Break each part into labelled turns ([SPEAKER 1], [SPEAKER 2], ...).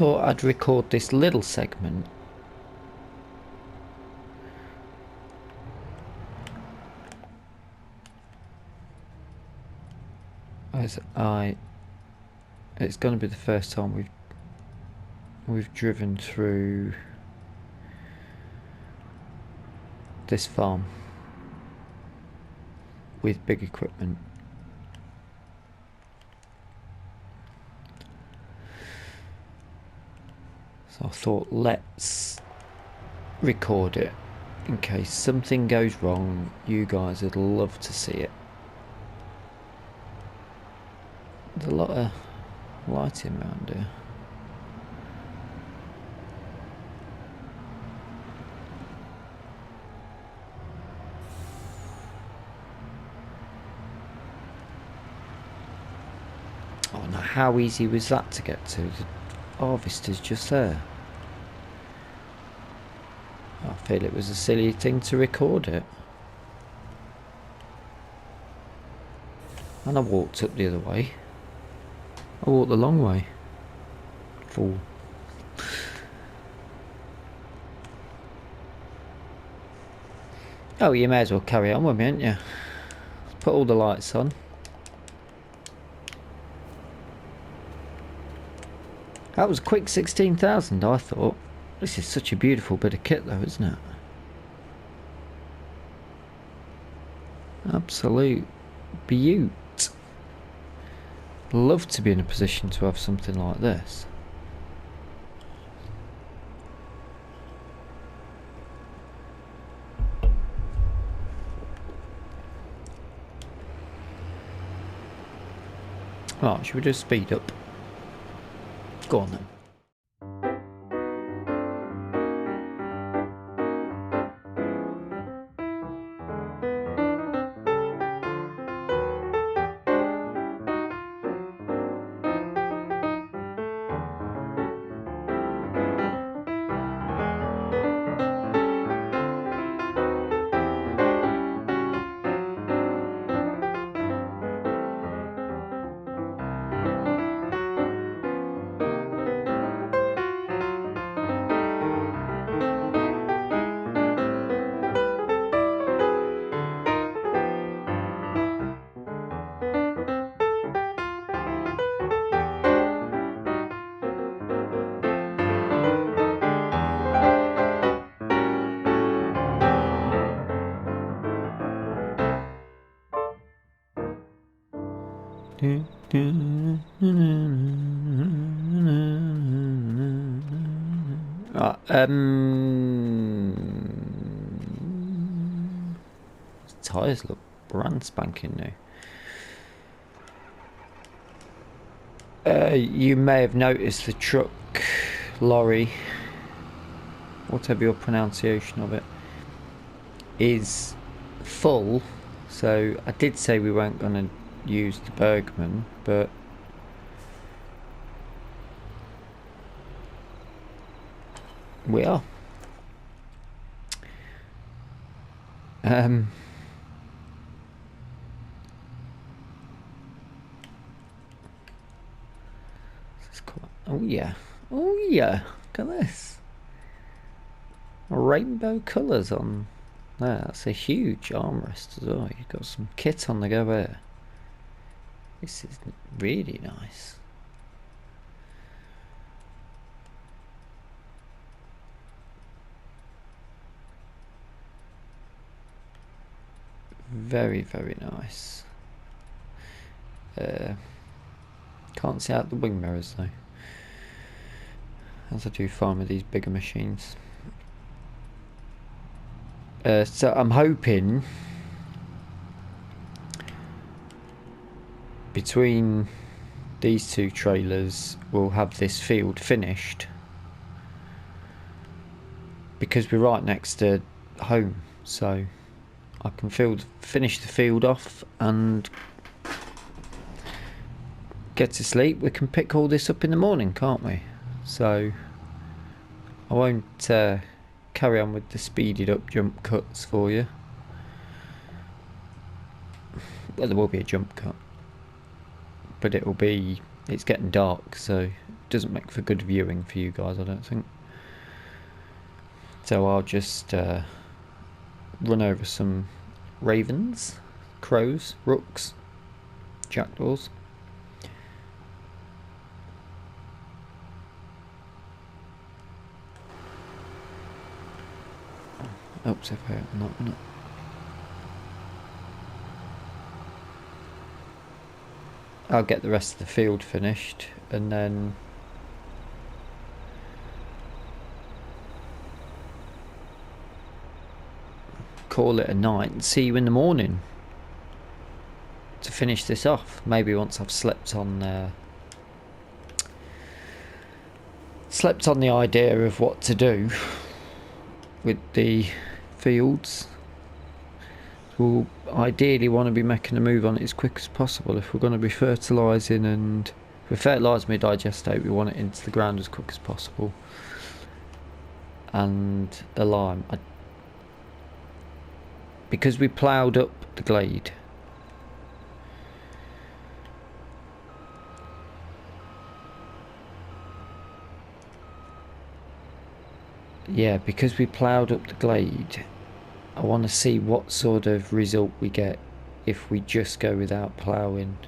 [SPEAKER 1] thought I'd record this little segment as it's going to be the first time we've driven through this farm with big equipment. So I thought, let's record it in case something goes wrong. You guys would love to see it. There's a lot of lighting around here. Oh no, how easy was that to get to? The harvester's just there. I feel it was a silly thing to record it. And I walked up the other way. I walked the long way. Fool. Oh, you may as well carry on with me, ain't you? Put all the lights on. That was a quick 16,000, I thought. This is such a beautiful bit of kit though, isn't it? Absolute beaut. Love to be in a position to have something like this. Right, should we just speed up? Go on then. Tyres look brand spanking new. You may have noticed the truck, lorry, whatever your pronunciation of it, is full. So I did say we weren't going to use the Bergman, but we are. Oh yeah, oh yeah, look at this. Rainbow colours on there. That's a huge armrest as well. You've got some kit on the go there. This is really nice. Very, very nice. Can't see out the wing mirrors though, as I do find with these bigger machines. So I'm hoping between these two trailers we'll have this field finished, because we're right next to home, so I can finish the field off and get to sleep. We can pick all this up in the morning, can't we? So I won't carry on with the speeded up jump cuts for you. Well, there will be a jump cut, but it's getting dark, so doesn't make for good viewing for you guys, I don't think. So I'll just run over some ravens, crows, rooks, jackdaws. Oops, if I open that one up. I'll get the rest of the field finished and then call it a night and see you in the morning to finish this off. Maybe once I've slept on the idea of what to do with the fields. We'll ideally want to be making a move on it as quick as possible if we're going to be fertilising, and if we fertilise mid-digestate we want it into the ground as quick as possible. And the lime, because we ploughed up the glade, because we ploughed up the glade, I want to see what sort of result we get if we just go without ploughing.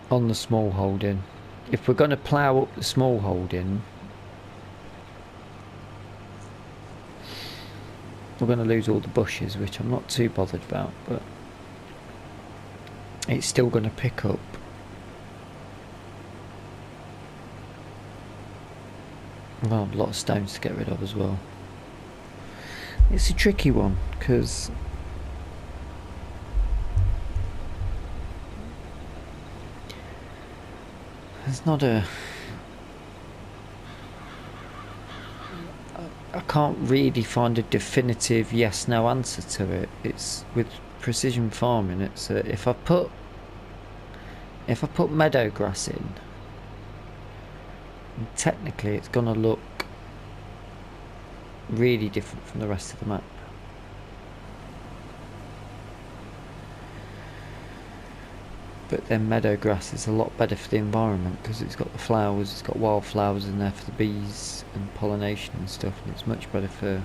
[SPEAKER 1] On the small holding. If we're going to plough up the small holding, we're going to lose all the bushes, which I'm not too bothered about, but it's still going to pick up. Well, a lot of stones to get rid of as well. It's a tricky one because there's not a... I can't really find a definitive yes/no answer to it. It's with precision farming. It's if I put meadow grass in, technically it's gonna look really different from the rest of the map. But then meadow grass is a lot better for the environment because it's got the flowers, it's got wildflowers in there for the bees and pollination and stuff, and it's much better for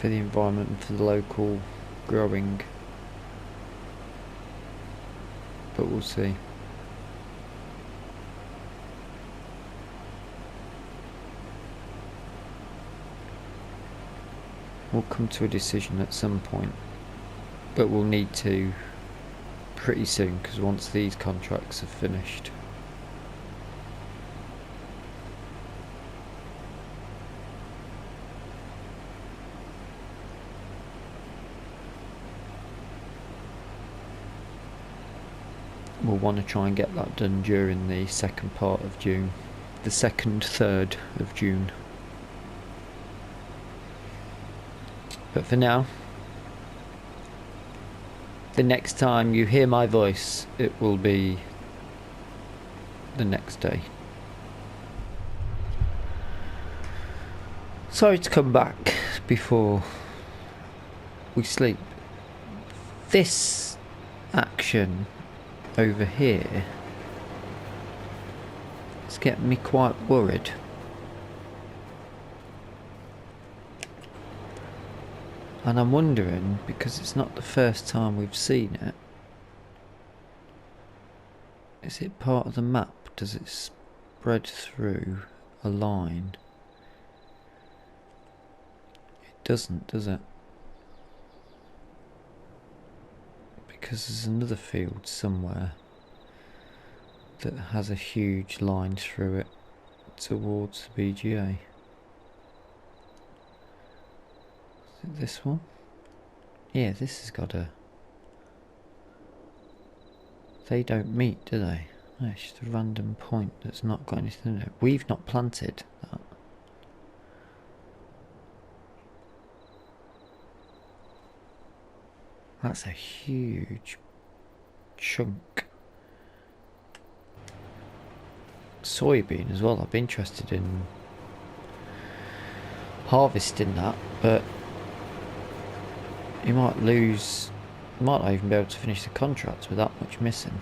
[SPEAKER 1] the environment and for the local growing. But we'll see. We'll come to a decision at some point, but we'll need to pretty soon because once these contracts are finished. We'll want to try and get that done during the second part of June, the third of June. But for now, the next time you hear my voice, it will be the next day. Sorry to come back before we sleep. This action over here is getting me quite worried. And I'm wondering, because it's not the first time we've seen it, is it part of the map? Does it spread through a line? It doesn't, does it? Because there's another field somewhere that has a huge line through it towards the BGA. This one? Yeah, this has got a... They don't meet, do they? No, it's just a random point that's not got anything in it. We've not planted that. That's a huge chunk. Soybean as well. I'd be interested in harvesting that, but you might lose Might not even be able to finish the contract with that much missing.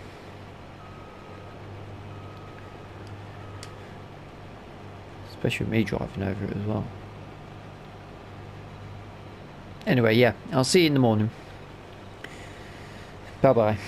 [SPEAKER 1] Especially with me driving over it as well. Anyway, yeah, I'll see you in the morning. Bye bye.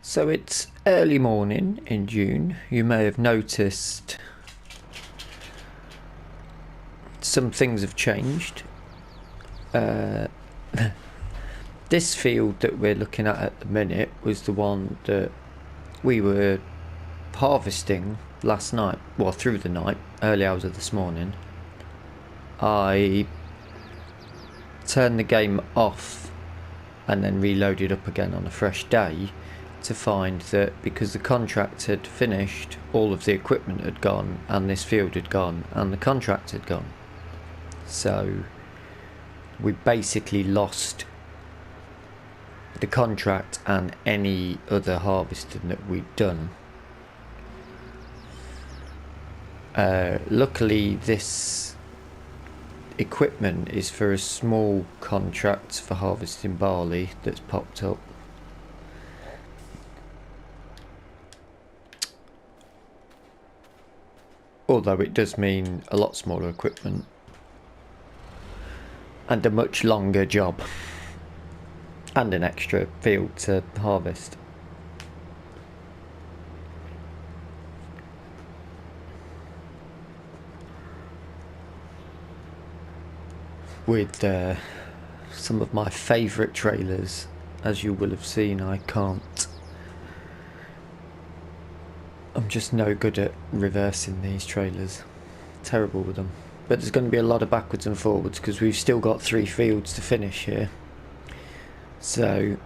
[SPEAKER 1] So it's early morning in June. You may have noticed some things have changed. This field that we're looking at the minute was the one that we were harvesting last night, well, through the night, early hours of this morning. I turned the game off and then reloaded up again on a fresh day to find that because the contract had finished, all of the equipment had gone and this field had gone and the contract had gone. So we basically lost the contract and any other harvesting that we'd done. Luckily this equipment is for a small contract for harvesting barley that's popped up. Although it does mean a lot smaller equipment and a much longer job and an extra field to harvest. With some of my favourite trailers, as you will have seen. I'm just no good at reversing these trailers. Terrible with them. But there's going to be a lot of backwards and forwards because we've still got 3 fields to finish here. So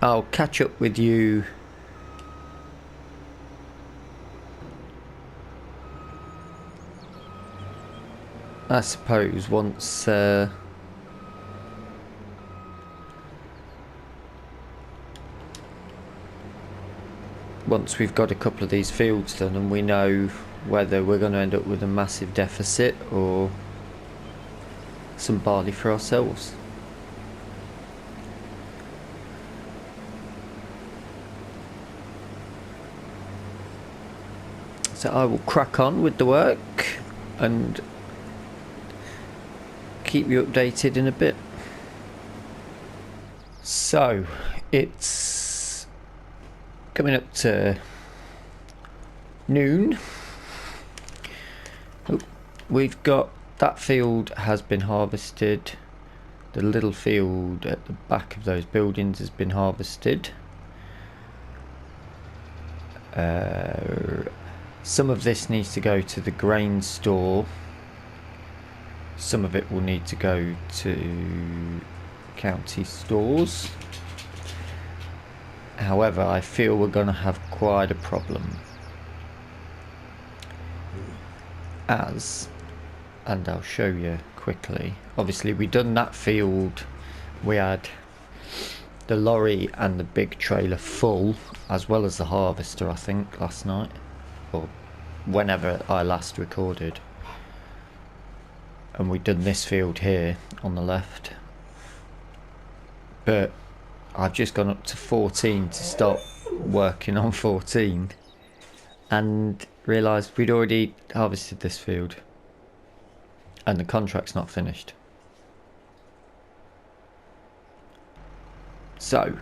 [SPEAKER 1] I'll catch up with you I suppose once we've got a couple of these fields done and we know whether we're going to end up with a massive deficit or some barley for ourselves. So I will crack on with the work and keep you updated in a bit. So it's coming up to noon. We've got that field has been harvested. The little field at the back of those buildings has been harvested. Some of this needs to go to the grain store. Some of it will need to go to county stores. However, I feel we're going to have quite a problem. as, and I'll show you quickly. Obviously we done that field, we had the lorry and the big trailer full, as well as the harvester, I think, last night, or whenever I last recorded. And we done this field here on the left, but I've just gone up to 14 to stop working on 14 and realised we'd already harvested this field and the contract's not finished. So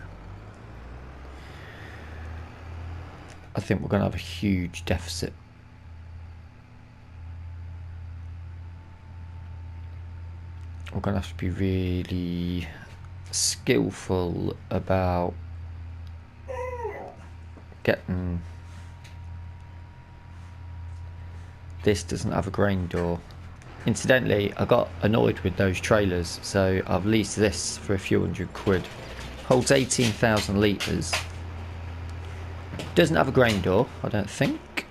[SPEAKER 1] I think we're going to have a huge deficit. We're going to have to be really skillful about getting... This doesn't have a grain door. Incidentally, I got annoyed with those trailers, so I've leased this for a few £100. Holds 18,000 litres. Doesn't have a grain door, I don't think.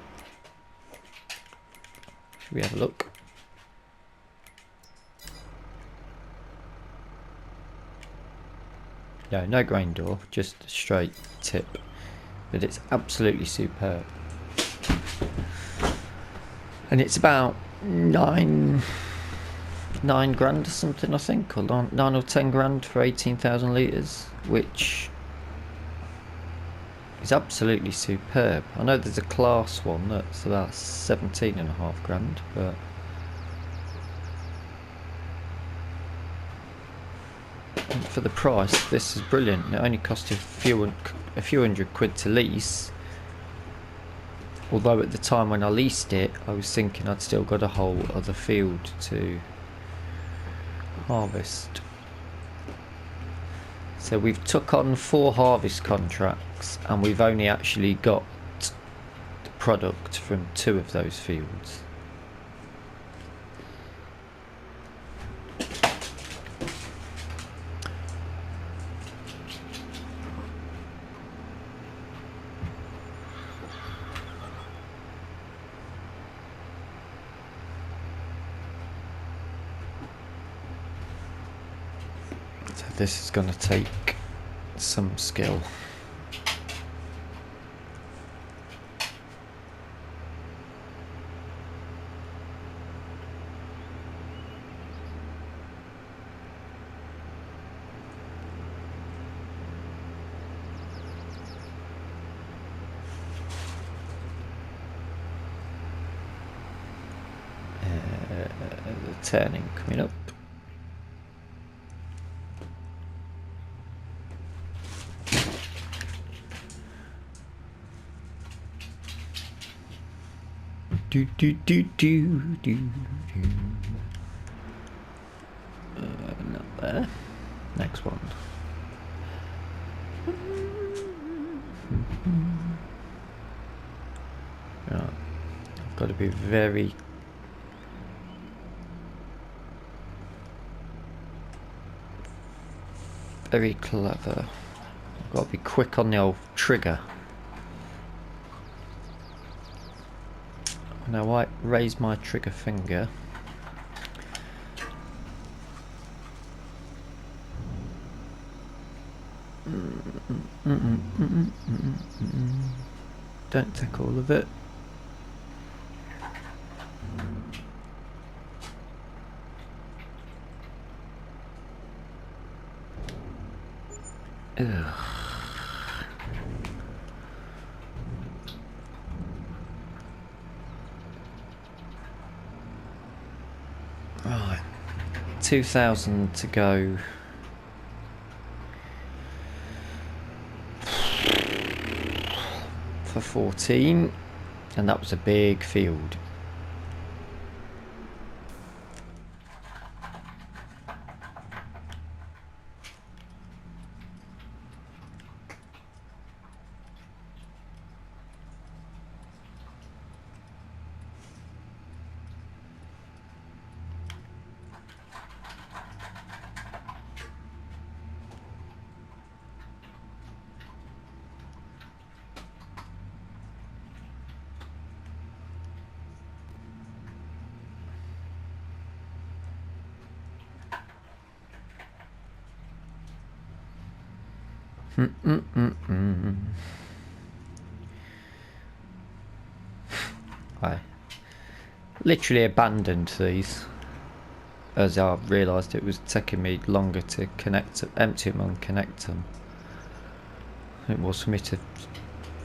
[SPEAKER 1] Should we have a look? No, no grain door, just a straight tip. But it's absolutely superb. And it's about nine grand or something, I think, or 9 or 10 grand for 18,000 litres, which is absolutely superb. I know there's a class one that's about 17.5 grand, but for the price, this is brilliant. It only cost a few £100 to lease. Although at the time when I leased it, I was thinking I'd still got a whole other field to harvest. So we've took on 4 harvest contracts and we've only actually got the product from 2 of those fields. This is going to take some skill. The turning coming up. Do do do do do do. Not there. Next one. Right. I've got to be very clever. I've got to be quick on the old trigger. Now I raise my trigger finger. Don't take all of it. Ugh. Right, 2,000 to go. For 14, and that was a big field. I literally abandoned these as I realised it was taking me longer to empty them and connect them. It was for me to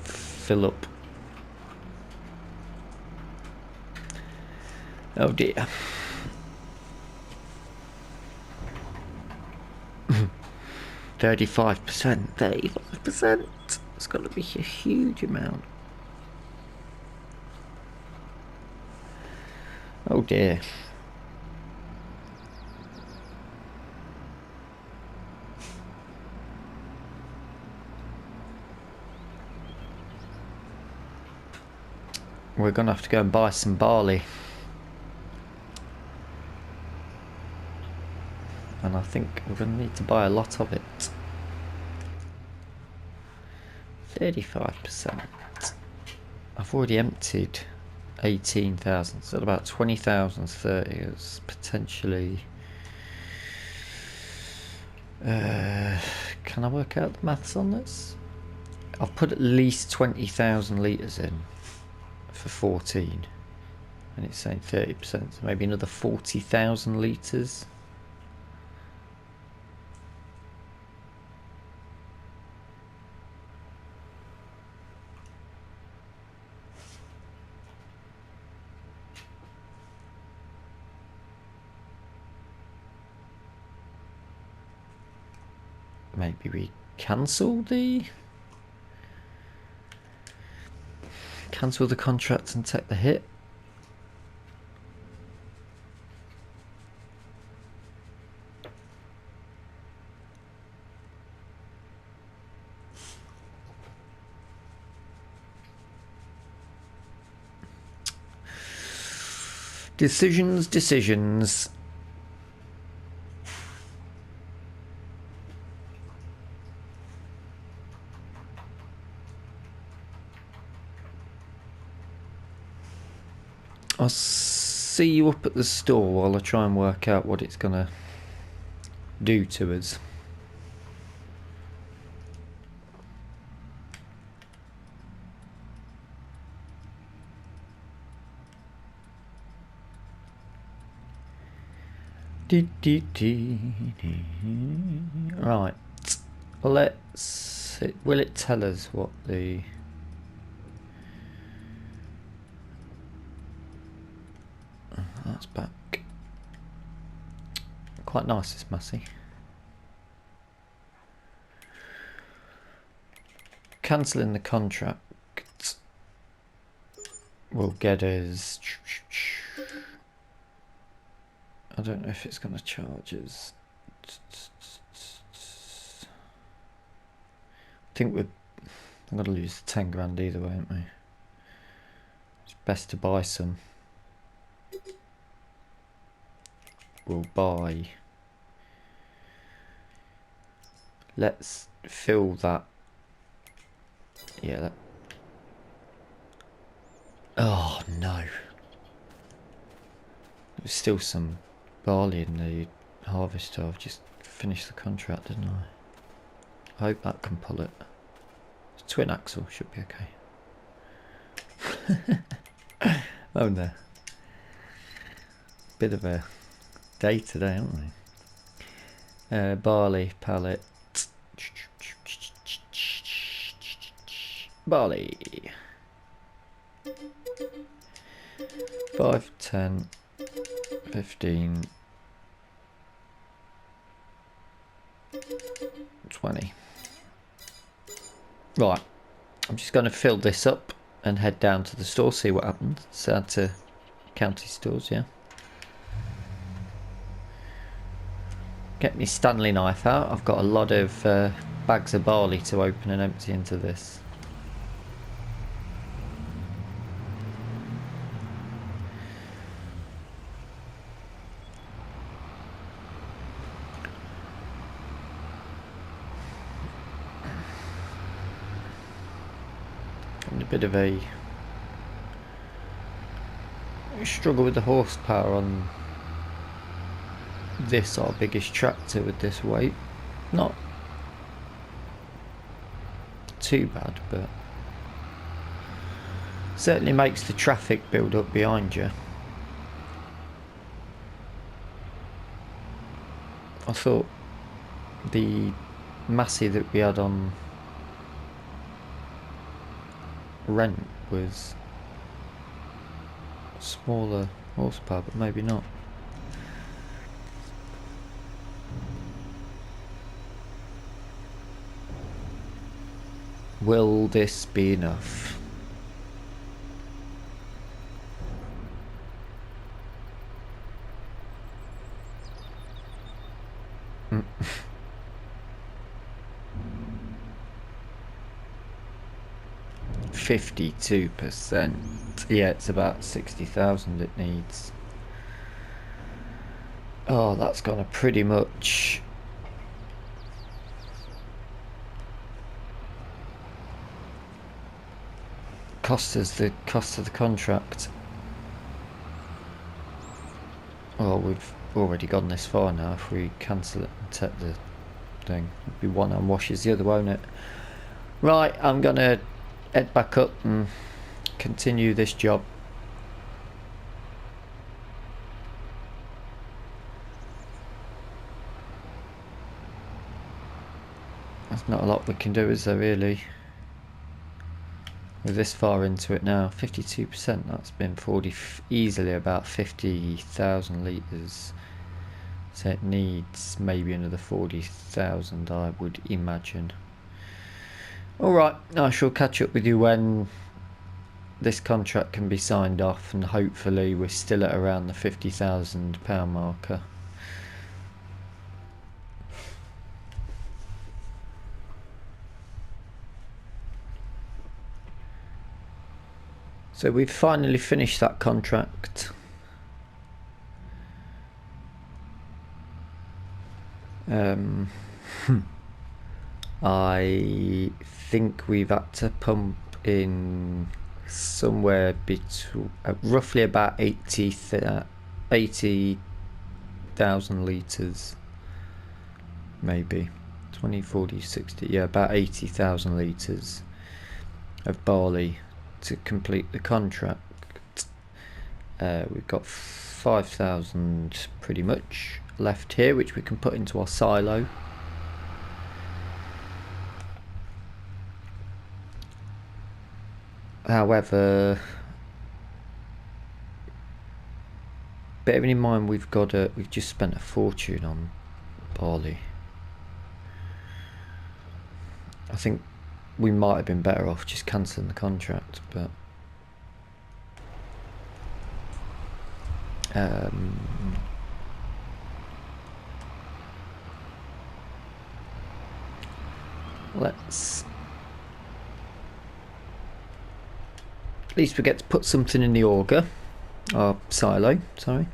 [SPEAKER 1] fill up. Oh dear. %35%. 35%. It's got to be a huge amount. Oh dear. We're gonna have to go and buy some barley. And I think we're gonna need to buy a lot of it. 35%. I've already emptied 18,000, so about 20,000's 30 is potentially. Can I work out the maths on this? I've put at least 20,000 litres in for 14, and it's saying 30%, so maybe another 40,000 litres. Maybe we cancel the contract and take the hit. Decisions. I'll see you up at the store while I try and work out what it's gonna do to us. Right, let's see. Will it tell us what the that's back. Quite nice, this Massey. Cancelling the contract will get us. I don't know if it's going to charge us. I think I'm going to lose 10 grand either way, aren't we? It's best to buy some. We'll buy. Let's fill that. Yeah. That. Oh no. There's still some barley in the harvester. I've just finished the contract, didn't I? I hope that can pull it. It's twin axle, should be okay. Oh no. Bit of a day today, haven't we? Barley pallet. Barley. 5, 10, 15, 20. Right, I'm just going to fill this up and head down to the store, see what happens. Down to county stores, yeah. Get me Stanley knife out. I've got a lot of bags of barley to open and empty into this. And a bit of a struggle with the horsepower on this, our biggest tractor with this weight. Not too bad, but certainly makes the traffic build up behind you. I thought the Massey that we had on rent was smaller horsepower, but maybe not. Will this be enough? Mm. 52%. Yeah, it's about 60,000 it needs. Oh, that's gonna pretty much cost us the cost of the contract. Oh, we've already gone this far now. If we cancel it and take the thing, it'll be one hand washes the other, won't it? Right, I'm gonna head back up and continue this job. There's not a lot we can do, is there, really? We're this far into it now. 52%, that's been 40, easily about 50,000 litres. So it needs maybe another 40,000, I would imagine. Alright, I shall catch up with you when this contract can be signed off, and hopefully we're still at around the £50,000 marker. So we've finally finished that contract. I think we've had to pump in somewhere between roughly about 80,000 litres, maybe 20, 40, 60, yeah, about 80,000 litres of barley to complete the contract. We've got 5,000 pretty much left here, which we can put into our silo. However, bearing in mind we've just spent a fortune on barley, I think we might have been better off just cancelling the contract, but let's, at least we get to put something in the auger, or silo, sorry.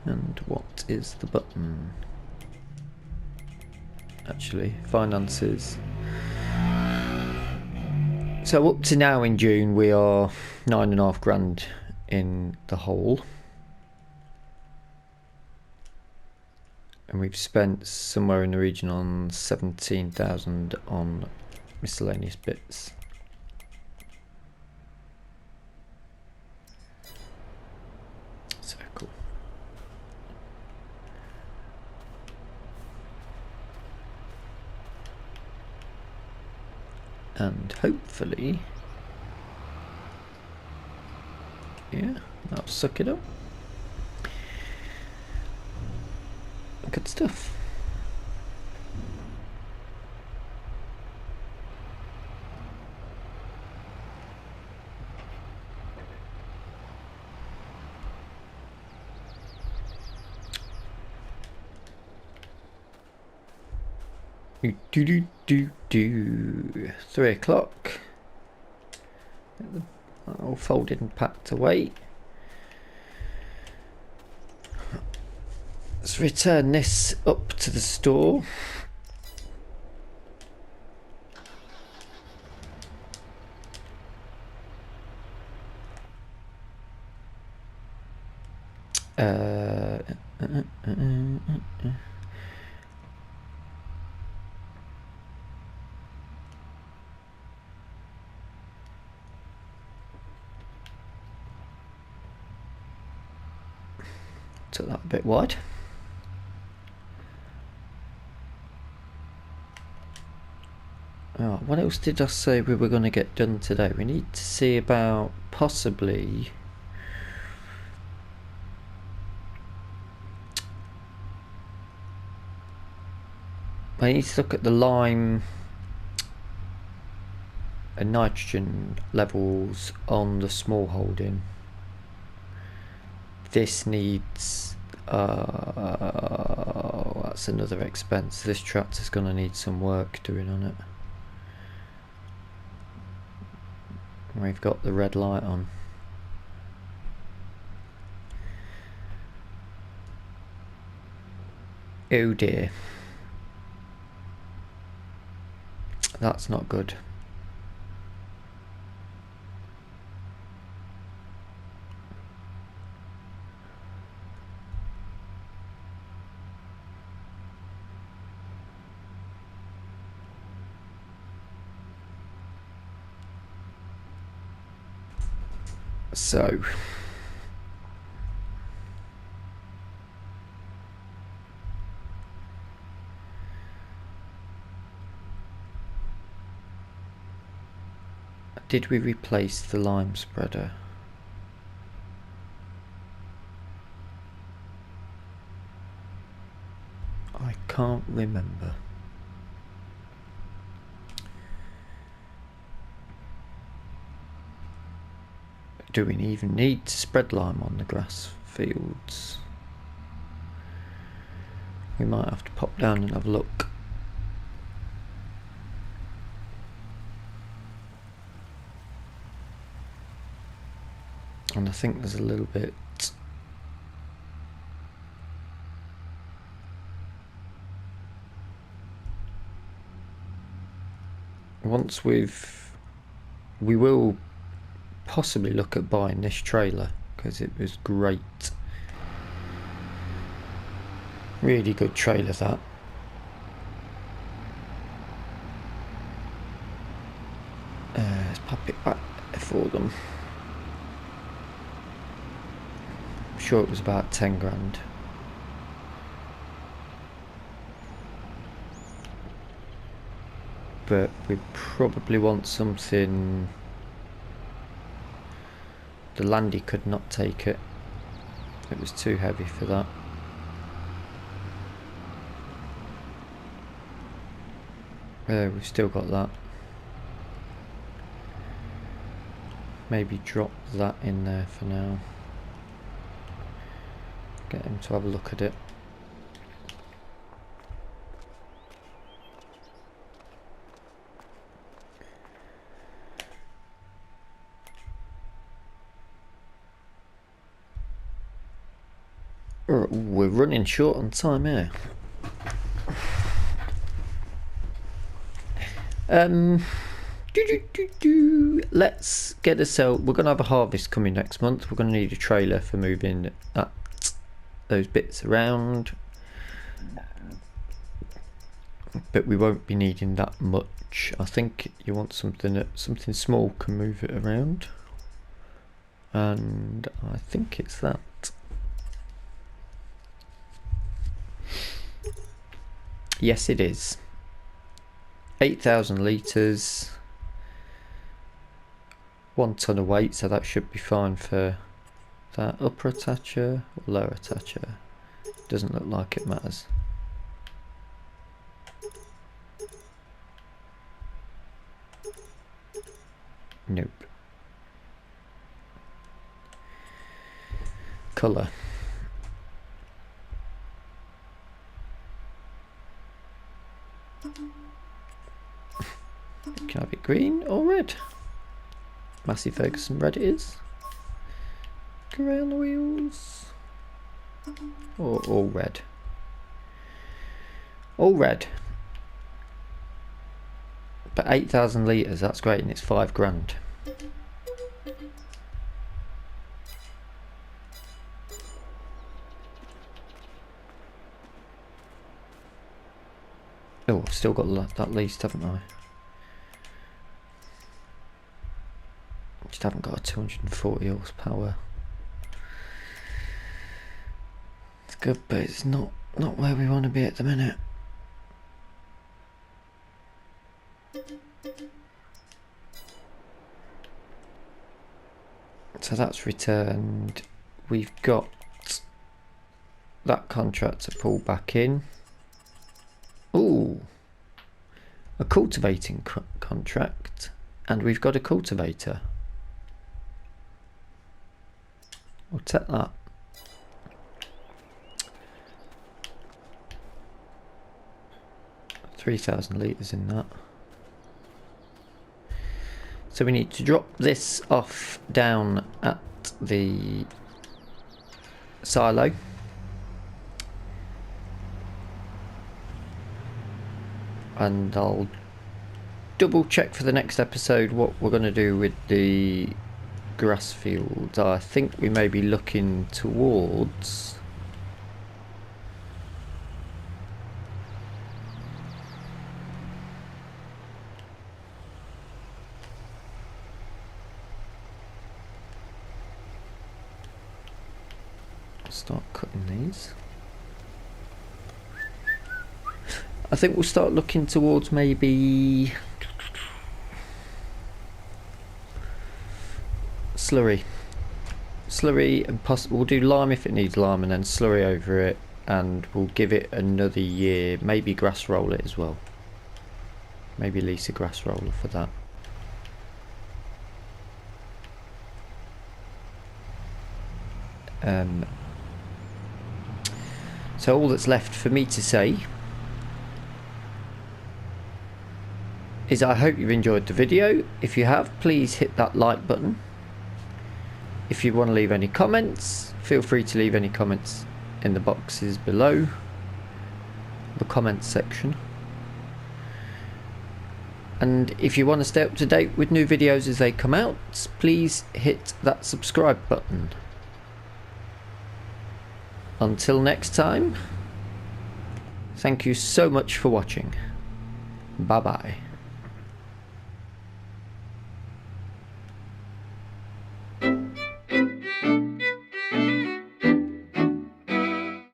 [SPEAKER 1] And what is the button? Actually, finances. So up to now in June we are 9.5 grand in the hole, and we've spent somewhere in the region on 17,000 on miscellaneous bits. So cool. And hopefully, yeah, that'll suck it up. Good stuff. Do 3 o'clock. All folded and packed away. Let's return this up to the store. Took that a bit wide. Oh, what else did I say we were going to get done today? We need to see about possibly I need to look at the lime and nitrogen levels on the small holding. This needs that's another expense. This tractor's going to need some work doing on it. We've got the red light on. Oh dear. That's not good. So did we replace the lime spreader? I can't remember. Do we even need to spread lime on the grass fields? We might have to pop down and have a look. And I think there's a little bit once we will possibly look at buying this trailer because it was great. Really good trailer that. Let's pop it back for them. I'm sure it was about 10 grand. But we probably want something. The Landy could not take it. It was too heavy for that. We've still got that. Maybe drop that in there for now. Get him to have a look at it. We're running short on time here. Let's get a sell. We're going to have a harvest coming next month. We're going to need a trailer for moving those bits around. But we won't be needing that much. I think you want something small can move it around. And I think it's that. Yes, it is. 8,000 litres, 1 tonne of weight, so that should be fine for that. Upper attacher or lower attacher? Doesn't look like it matters. Nope. Colour. Can I have it green or red? Massey Ferguson red it is. Grey on the wheels. Or all red. All red. But 8,000 litres, that's great, and it's 5 grand. Oh, I've still got that least, haven't I? Just haven't got a 240 horsepower. good, but it's not where we want to be at the minute. So that's returned. We've got that contract to pull back in. Ooh, a cultivating contract, and we've got a cultivator. We'll take that. $3,000 litres in that. So we need to drop this off down at the silo. And I'll double check for the next episode what we're going to do with the grass fields. I think we may be looking towards start cutting these. I think we'll start looking towards maybe slurry and we'll do lime if it needs lime, and then slurry over it, and we'll give it another year. Maybe grass roll it as well. Maybe lease a grass roller for that. So all that's left for me to say is I hope you've enjoyed the video. If you have, please hit that like button. If you want to leave any comments, feel free to leave any comments in the boxes below the comments section. And if you want to stay up to date with new videos as they come out, please hit that subscribe button. Until next time, thank you so much for watching. Bye bye.